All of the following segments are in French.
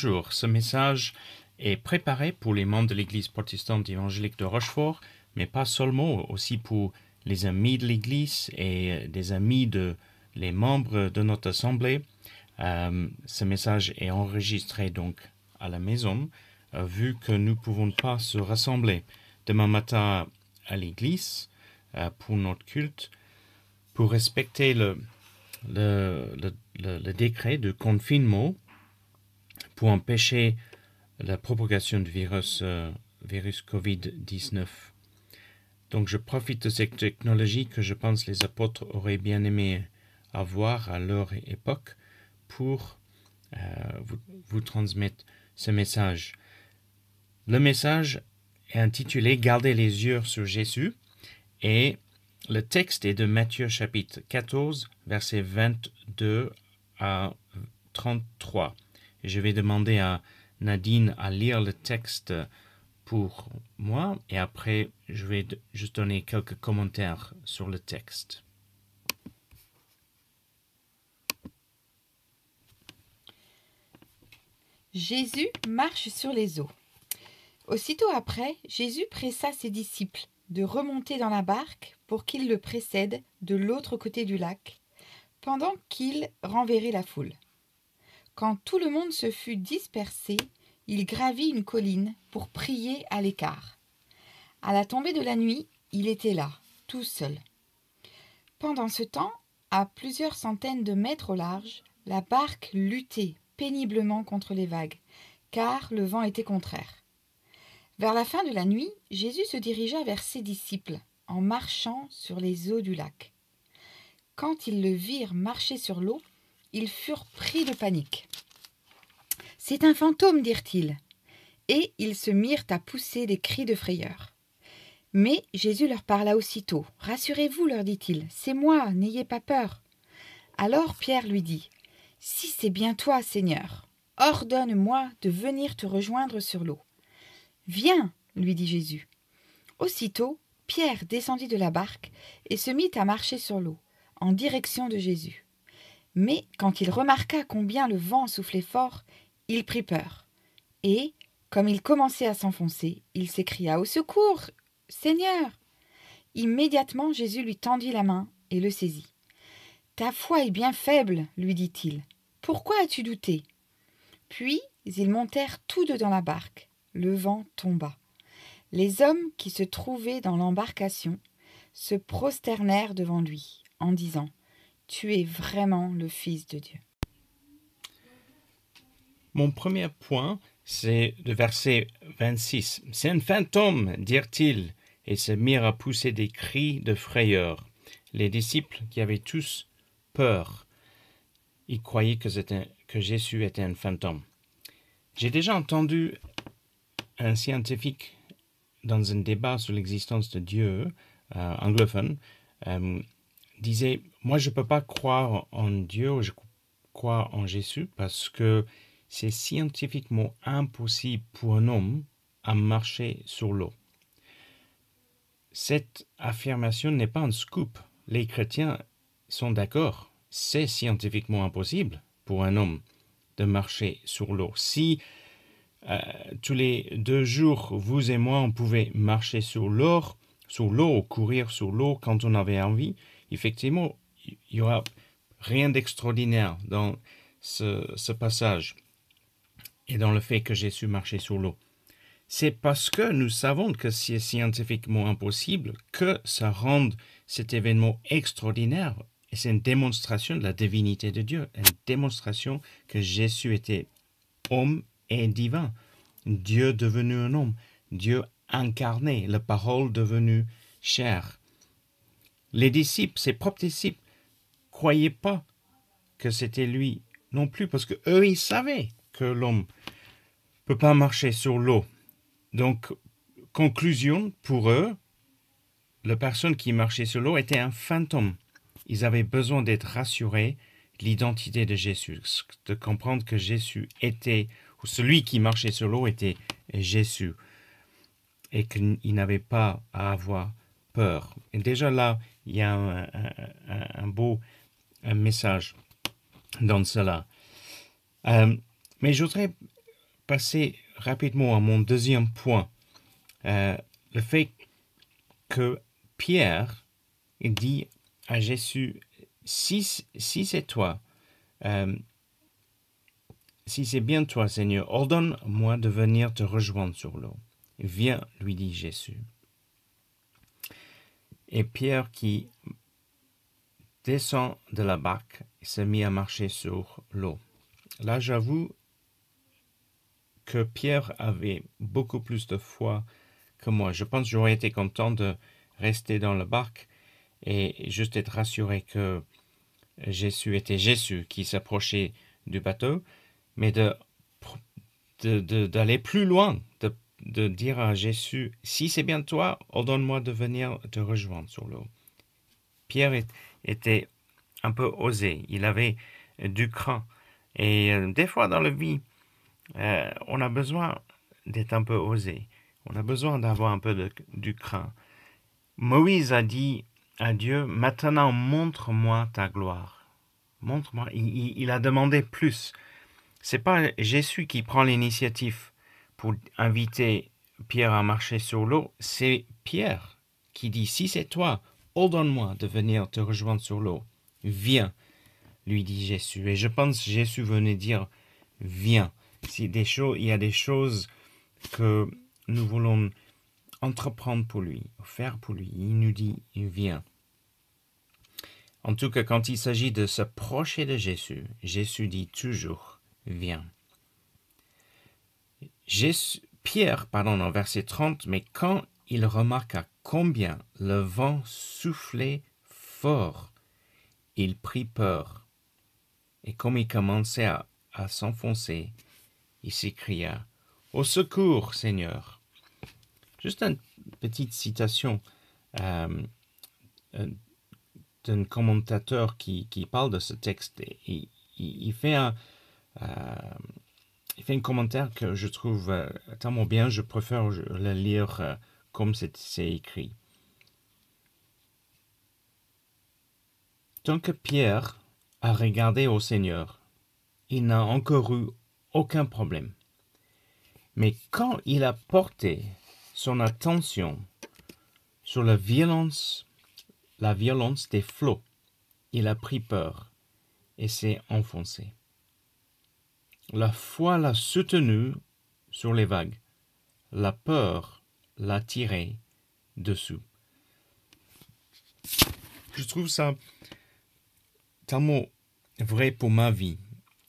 Bonjour, ce message est préparé pour les membres de l'Église protestante évangélique de Rochefort, mais pas seulement, aussi pour les amis de l'Église et des amis les membres de notre assemblée. Ce message est enregistré donc à la maison, vu que nous ne pouvons pas se rassembler demain matin à l'Église pour notre culte, pour respecter le décret de confinement pour empêcher la propagation du virus Covid-19. Donc je profite de cette technologie que je pense les apôtres auraient bien aimé avoir à leur époque pour vous transmettre ce message. Le message est intitulé « Gardez les yeux sur Jésus » et le texte est de Matthieu chapitre 14, versets 22 à 33. Et je vais demander à Nadine à lire le texte pour moi et après je vais juste donner quelques commentaires sur le texte. Jésus marche sur les eaux. Aussitôt après, Jésus pressa ses disciples de remonter dans la barque pour qu'ils le précèdent de l'autre côté du lac, pendant qu'il renverrait la foule. Quand tout le monde se fut dispersé, il gravit une colline pour prier à l'écart. À la tombée de la nuit, il était là, tout seul. Pendant ce temps, à plusieurs centaines de mètres au large, la barque luttait péniblement contre les vagues, car le vent était contraire. Vers la fin de la nuit, Jésus se dirigea vers ses disciples, en marchant sur les eaux du lac. Quand ils le virent marcher sur l'eau, ils furent pris de panique. « C'est un fantôme » dirent-ils, et ils se mirent à pousser des cris de frayeur. Mais Jésus leur parla aussitôt. « Rassurez-vous, leur dit-il, c'est moi, n'ayez pas peur. » Alors Pierre lui dit, « Si c'est bien toi, Seigneur, ordonne-moi de venir te rejoindre sur l'eau. »« Viens, lui dit Jésus. » Aussitôt, Pierre descendit de la barque et se mit à marcher sur l'eau, en direction de Jésus. Mais quand il remarqua combien le vent soufflait fort, il prit peur. Et, comme il commençait à s'enfoncer, il s'écria « Au secours, Seigneur !» Immédiatement, Jésus lui tendit la main et le saisit. « Ta foi est bien faible, lui dit-il. Pourquoi as-tu douté ?» Puis, ils montèrent tous deux dans la barque. Le vent tomba. Les hommes qui se trouvaient dans l'embarcation se prosternèrent devant lui, en disant « Tu es vraiment le Fils de Dieu. » Mon premier point, c'est le verset 26. « C'est un fantôme, dirent-ils, et se mirent à pousser des cris de frayeur. » Les disciples qui avaient tous peur, ils croyaient que Jésus était un fantôme. J'ai déjà entendu un scientifique dans un débat sur l'existence de Dieu, anglophone, disait « Moi, je ne peux pas croire en Dieu, je crois en Jésus parce que c'est scientifiquement impossible pour un homme à marcher sur l'eau. » Cette affirmation n'est pas un scoop. Les chrétiens sont d'accord. C'est scientifiquement impossible pour un homme de marcher sur l'eau. Si tous les 2 jours, vous et moi, on pouvait marcher sur l'eau ou courir sur l'eau quand on avait envie, effectivement, il n'y aura rien d'extraordinaire dans ce passage et dans le fait que Jésus marchait sur l'eau. C'est parce que nous savons que c'est scientifiquement impossible que ça rend cet événement extraordinaire. Et c'est une démonstration de la divinité de Dieu, une démonstration que Jésus était homme et divin, Dieu devenu un homme, Dieu incarné, la parole devenue chair. Les disciples, ses propres disciples, croyaient pas que c'était lui non plus, parce que eux, ils savaient que l'homme peut pas marcher sur l'eau. Donc, conclusion, pour eux, la personne qui marchait sur l'eau était un fantôme. Ils avaient besoin d'être rassurés de l'identité de Jésus, de comprendre que Jésus était, ou celui qui marchait sur l'eau était Jésus, et qu'il n'avait pas à avoir peur. Et déjà là, il y a un beau message dans cela. Mais je voudrais passer rapidement à mon deuxième point. Le fait que Pierre dit à Jésus, si c'est toi, si c'est bien toi, Seigneur, ordonne-moi de venir te rejoindre sur l'eau. Viens, lui dit Jésus. Et Pierre qui descend de la barque se mit à marcher sur l'eau. Là, j'avoue que Pierre avait beaucoup plus de foi que moi. Je pense que j'aurais été content de rester dans la barque et juste être rassuré que Jésus était Jésus qui s'approchait du bateau, mais d'aller plus loin, de dire à Jésus, si c'est bien toi, ordonne-moi de venir te rejoindre sur l'eau. Pierre était un peu osé, il avait du cran. Et des fois dans la vie, on a besoin d'être un peu osé. On a besoin d'avoir un peu du cran. Moïse a dit à Dieu, maintenant montre-moi ta gloire. Montre-moi. Il a demandé plus. C'est pas Jésus qui prend l'initiative pour inviter Pierre à marcher sur l'eau. C'est Pierre qui dit, si c'est toi, ordonne-moi de venir te rejoindre sur l'eau. Viens, lui dit Jésus. Et je pense que Jésus venait dire, viens. Il y a des choses que nous voulons entreprendre pour lui, faire pour lui. Il nous dit, viens. En tout cas, quand il s'agit de s'approcher de Jésus, Jésus dit toujours, viens. Pierre, en verset 30, mais quand il remarqua combien le vent soufflait fort, il prit peur. Et comme il commençait à s'enfoncer, il s'écria, au secours, Seigneur. Juste une petite citation d'un commentateur qui parle de ce texte. Il fait un commentaire que je trouve tellement bien, je préfère le lire comme c'est écrit. Tant que Pierre a regardé au Seigneur, il n'a encore eu aucun problème. Mais quand il a porté son attention sur la violence des flots, il a pris peur et s'est enfoncé. La foi l'a soutenu sur les vagues. La peur l'a tiré dessous. Je trouve ça tellement vrai pour ma vie.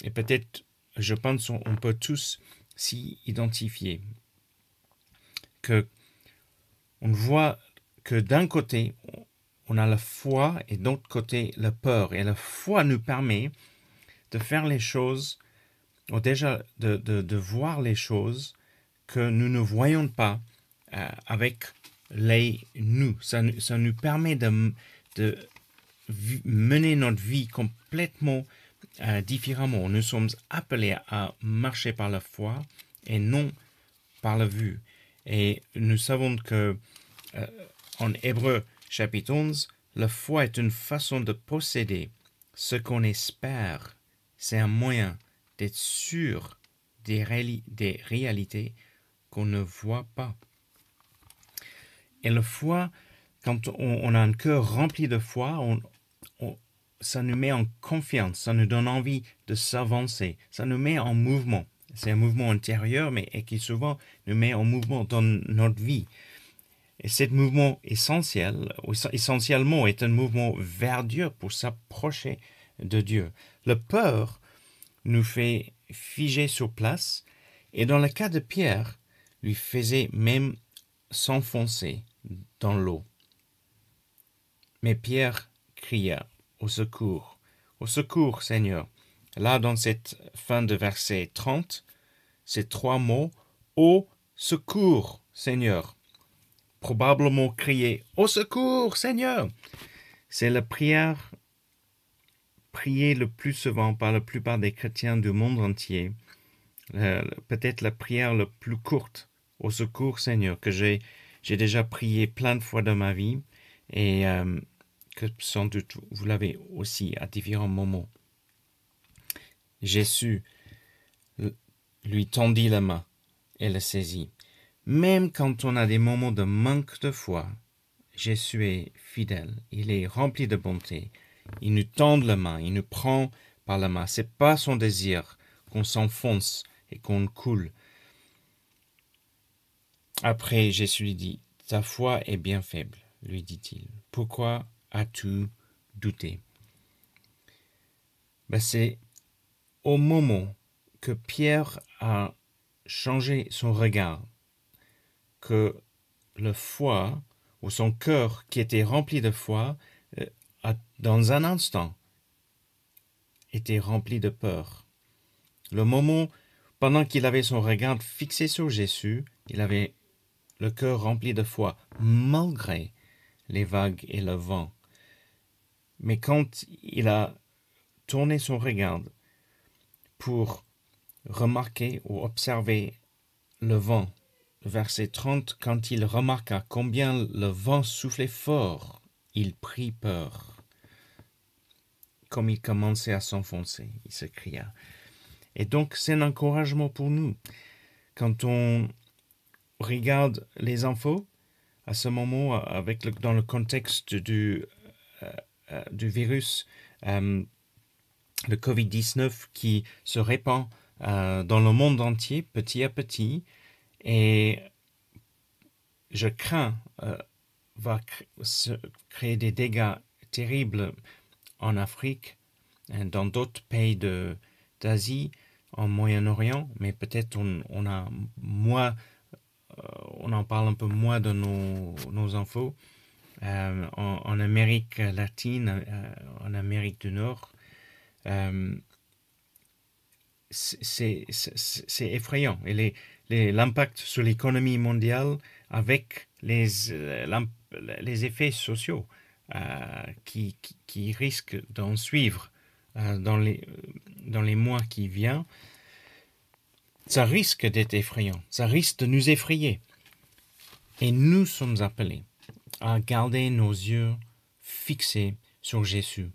Et peut-être, je pense, on peut tous s'y identifier. Que on voit que d'un côté, on a la foi et de l'autre côté, la peur. Et la foi nous permet de faire les choses, ou déjà de voir les choses que nous ne voyons pas avec nous. Ça nous permet de mener notre vie complètement différemment. Nous sommes appelés à marcher par la foi et non par la vue. Et nous savons que en Hébreux chapitre 11, la foi est une façon de posséder ce qu'on espère. C'est un moyen d'être sûr des réalités qu'on ne voit pas. Et la foi, quand on a un cœur rempli de foi, ça nous met en confiance, ça nous donne envie de s'avancer, ça nous met en mouvement. C'est un mouvement intérieur, mais qui souvent nous met en mouvement dans notre vie. Et ce mouvement essentiellement est un mouvement vers Dieu pour s'approcher de Dieu. La peur nous fait figer sur place, et dans le cas de Pierre, lui faisait même s'enfoncer dans l'eau. Mais Pierre cria, au secours, Seigneur. Là, dans cette fin de verset 30, ces trois mots, au secours, Seigneur. Probablement crié, au secours, Seigneur. C'est la prière priée le plus souvent par la plupart des chrétiens du monde entier. Peut-être la prière la plus courte, au secours, Seigneur, que j'ai déjà prié plein de fois dans ma vie et que sans doute vous l'avez aussi à différents moments. Jésus lui tendit la main et le saisit. Même quand on a des moments de manque de foi, Jésus est fidèle, il est rempli de bonté. Il nous tend la main, il nous prend par la main. C'est pas son désir qu'on s'enfonce et qu'on coule. Après, Jésus lui dit, « Ta foi est bien faible, lui dit-il. Pourquoi as-tu douté ?» C'est au moment que Pierre a changé son regard, que le foi, ou son cœur qui était rempli de foi, dans un instant, était rempli de peur. Le moment, pendant qu'il avait son regard fixé sur Jésus, il avait le cœur rempli de foi, malgré les vagues et le vent. Mais quand il a tourné son regard pour remarquer ou observer le vent, verset 30, quand il remarqua combien le vent soufflait fort, il prit peur. Comme il commençait à s'enfoncer, il s'écria. Et donc, c'est un encouragement pour nous. Quand on regarde les infos, à ce moment, dans le contexte du virus, le Covid-19 qui se répand dans le monde entier, petit à petit, et je crains va créer des dégâts terribles en Afrique, dans d'autres pays d'Asie, en Moyen-Orient, mais peut-être on en parle un peu moins de nos infos. En Amérique latine, en Amérique du Nord, c'est effrayant. Et l'impact sur l'économie mondiale avec les effets sociaux qui risquent d'en suivre dans les mois qui viennent, ça risque d'être effrayant, ça risque de nous effrayer. Et nous sommes appelés à garder nos yeux fixés sur Jésus,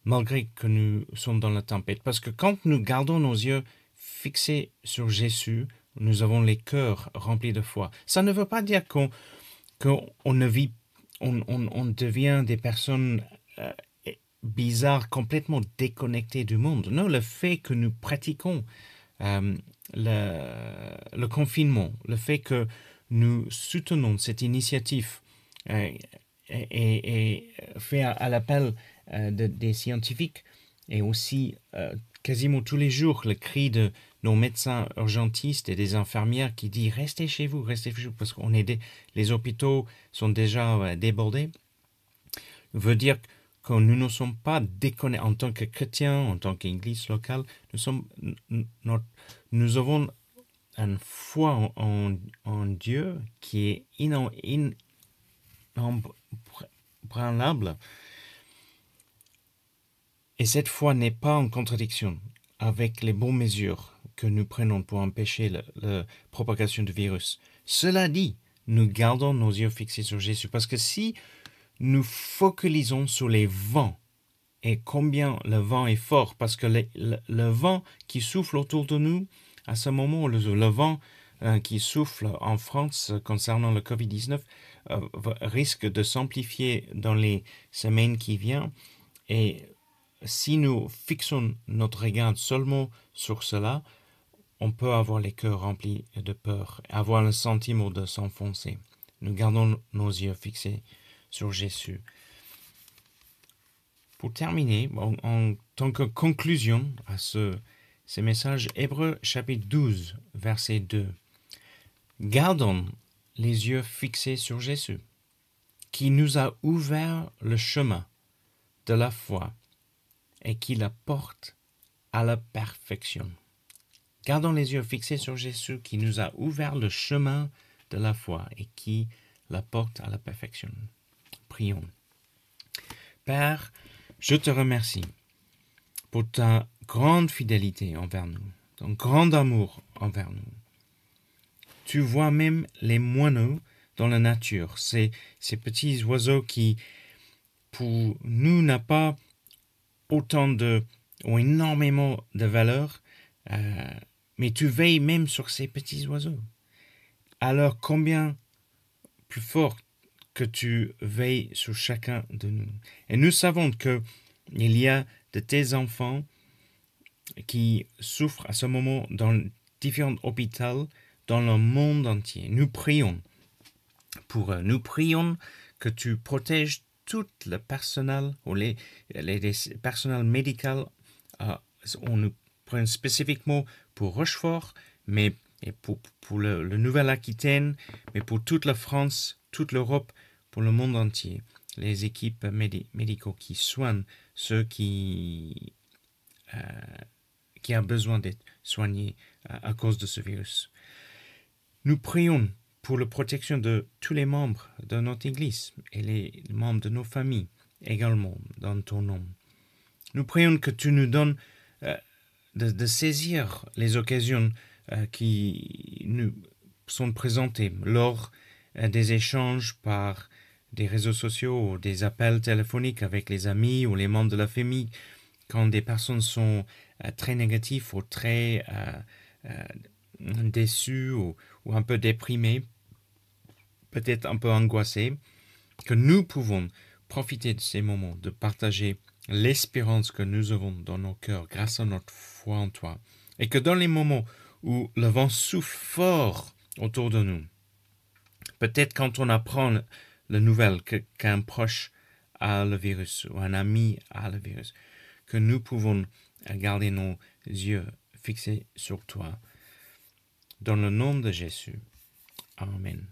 malgré que nous sommes dans la tempête. Parce que quand nous gardons nos yeux fixés sur Jésus, nous avons les cœurs remplis de foi. Ça ne veut pas dire qu'on ne vit, on devient des personnes bizarres, complètement déconnectées du monde. Non, le fait que nous pratiquons le confinement, le fait que nous soutenons cette initiative et fait à l'appel des scientifiques et aussi quasiment tous les jours le cri de nos médecins urgentistes et des infirmières qui disent restez chez vous parce qu'on les hôpitaux sont déjà débordés, veut dire que nous ne sommes pas déconnectés en tant que chrétiens, en tant qu'église locale. Nous avons une foi en Dieu qui est inébranlable. Et cette foi n'est pas en contradiction avec les bonnes mesures que nous prenons pour empêcher la propagation du virus. Cela dit, nous gardons nos yeux fixés sur Jésus, parce que si nous focalisons sur les vents et combien le vent est fort, parce que le vent qui souffle autour de nous, à ce moment, le vent qui souffle en France concernant le Covid-19 risque de s'amplifier dans les semaines qui viennent. Et si nous fixons notre regard seulement sur cela, on peut avoir les cœurs remplis de peur, avoir le sentiment de s'enfoncer. Nous gardons nos yeux fixés sur Jésus. Pour terminer, en tant que conclusion à ce message, Hébreux chapitre 12, verset 2. Gardons les yeux fixés sur Jésus, qui nous a ouvert le chemin de la foi et qui la porte à la perfection. Gardons les yeux fixés sur Jésus qui nous a ouvert le chemin de la foi et qui la porte à la perfection. Prions. Père, je te remercie pour ta grande fidélité envers nous, ton grand amour envers nous. Tu vois même les moineaux dans la nature, ces petits oiseaux qui, pour nous, n'ont pas autant ou énormément de valeur, mais tu veilles même sur ces petits oiseaux. Alors combien plus fort que tu veilles sur chacun de nous. Et nous savons qu'il y a de tes enfants qui souffrent à ce moment dans différents hôpitaux dans le monde entier. Nous prions pour eux. Nous prions que tu protèges tout le personnel ou les personnels médicaux. On nous prend spécifiquement pour Rochefort, mais et pour le Nouvelle-Aquitaine, mais pour toute la France, toute l'Europe, pour le monde entier. Les équipes médicaux qui soignent ceux qui ont besoin d'être soignés à cause de ce virus. Nous prions pour la protection de tous les membres de notre Église et les membres de nos familles également dans ton nom. Nous prions que tu nous donnes de saisir les occasions qui nous sont présentées lors des échanges par des réseaux sociaux ou des appels téléphoniques avec les amis ou les membres de la famille, quand des personnes sont très négatives ou très déçues ou un peu déprimées, peut-être un peu angoissées, que nous pouvons profiter de ces moments, de partager l'espérance que nous avons dans nos cœurs grâce à notre foi en toi. Et que dans les moments où le vent souffle fort autour de nous, peut-être quand on apprend la nouvelle qu'un proche a le virus ou un ami a le virus, que nous pouvons garder nos yeux fixés sur toi. Dans le nom de Jésus. Amen.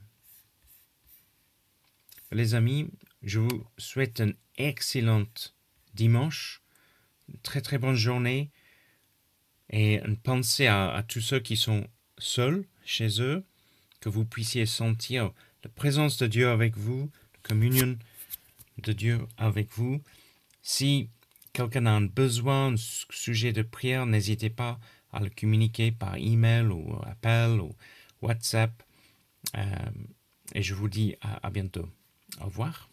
Les amis, je vous souhaite un excellent dimanche, une très très bonne journée et une pensée à tous ceux qui sont seuls chez eux, que vous puissiez sentir la présence de Dieu avec vous, la communion de Dieu avec vous. Si quelqu'un a un besoin, un sujet de prière, n'hésitez pas à le communiquer par email ou appel ou WhatsApp. Et je vous dis à bientôt. Au revoir.